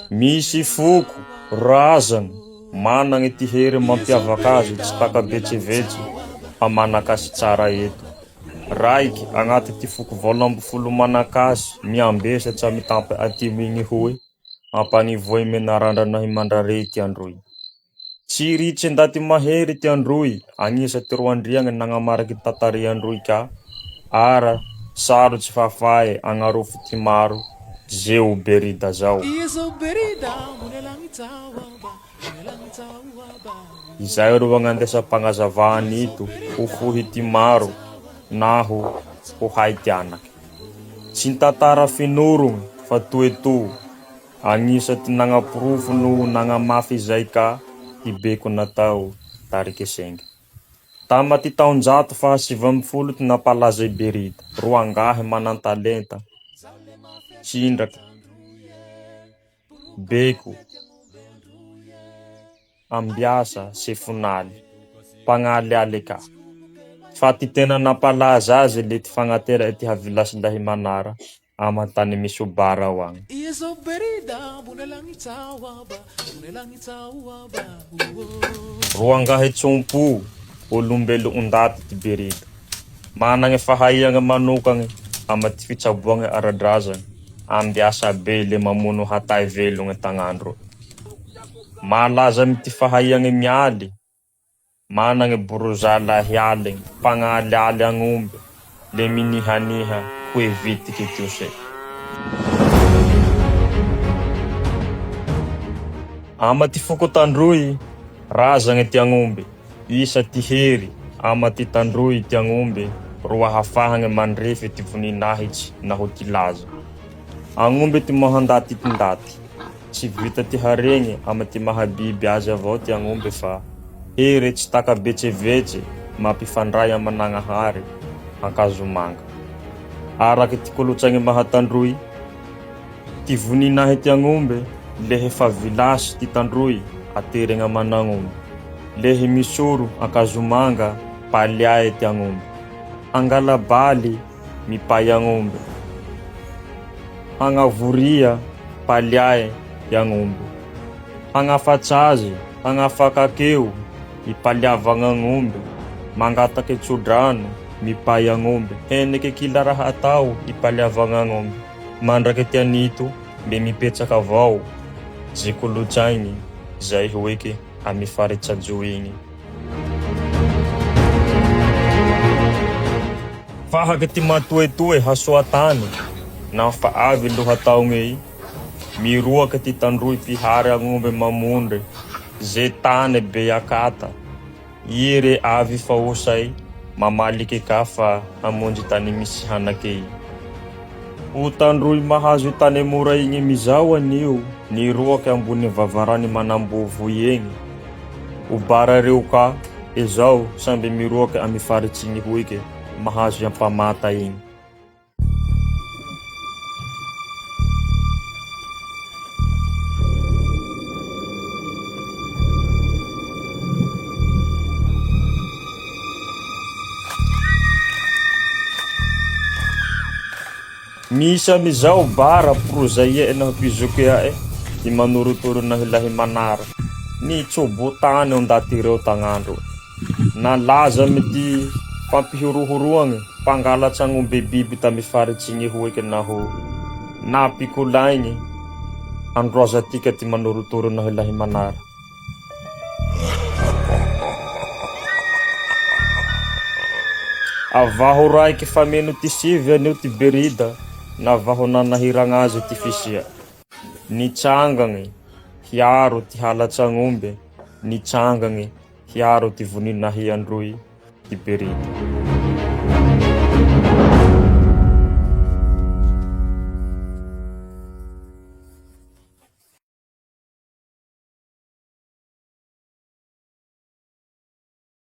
Misy foko, razana, managny ty hery mampiavaka azy tsy takabetsevetsy amanakasy tsara eto. Raiky agnaty ty foko 12 manakasy miambesa tsy mitampy atimo igny hoe ampanivoy menarandranahy mandrare ty androy. Tsy ritsy ndaty mahery ty androy, agnisa ty roandriagny nagnamariky tantare androy ka, ara sarotsy fafay agnarofo ty maro, zeo berida zao. Izay ro agnandesa pagnazava anito, ho fohy ty maro, na ho hay ty anaky. Tsy tantara finorogny, fa toeto, agnisa ty nagnaporofo no nagnamafy zay ka, ibeko natao tariky sengy. Tama ty taonjato faha 90 ty napalaza i Berida, roangahy manan-talenta, Tsindraky, Beko, Ambiasa, Sefonaly, Pagnalialy ka. Fa ty tena napalaza azy le ty fagnatera ty havilasy lahy manara ama tany misy obara ao agny. Roangahy tsompo, olombelo ondaty ty Berida. Managny fahaiagna manokagny ama ty fitsaboagny aradrazany, ambiasa be le mamono hatay velogny tagnandro. Malaza amy ty fahaiagny mialy, managny borozala hialigny, pagnalialy agn'omby, le minihaniha hoe vitiky tio se. Ama ty foko tandroy, razagny ty agn'omby, isa ty hery, ama ty tandroy ty agn'omby, ro ahafahagny mandrefy ty voninahitsy na ho ty laza. Agn'omby ty mahandaty ty ndaty, tsy vita ty haregny ama ty mahabiby azy avao ty agn'omby fa hery tsy takabetsevetse mampifandray amanagnahary akazomanga. Araky ty kolotsagny mahatandroy, ty voninahy ty agn'omby lehe fa vilasy ty tandroy aterigny amanagn'omby. Lehe misoro akazomanga paliay ty agn'omby. Angalabaly mipay agn'omby. Agnavoria paliay ty agn'omby. Agnafatsazy, agnafakakeo ipaliavagna agn'omby. Mangataky tsodrano mipay agn'omby. Heneke kila raha atao ipaliavagna agn'omby. Mandraky ty anito mbe mipetsaky avao ze kolotsaigny zay hoeke amy faritsajo igny. Fahaky ty matoetoe hasoatany na fa avy lohataogne miroaky ty tandroy pihary agn'omby mamondry ze tane be akata ire avy faosay mamaliky ka fa hamonjy tany misy hanake. O tandroy mahazo tany mora igny mizao anio niroaky ambony vavarany manambovo igny. O bara reo ka izao samby miroaky amy faritsy igny hoike mahazo ampamata igny. Misa mizao bara prozaie na pizokia di manuruturu na hilahi manara. Ni tsobotany ondaty reo tagnandro. Na laza miti pampihuruhuruangy pangalatsy agn'omby biby tamy faritsy igny hoeke na ho napikolaigny androaza tika ty manuruturu na hilahi manara. Avaho raiky fameno ty sivy anio ty Berida, navaho nanahiragna azy ty fisia. Nitsangagny, hiaro ty halatsy agn'omby, nitsangagny, hiaro ty voninahy androy ty Berida.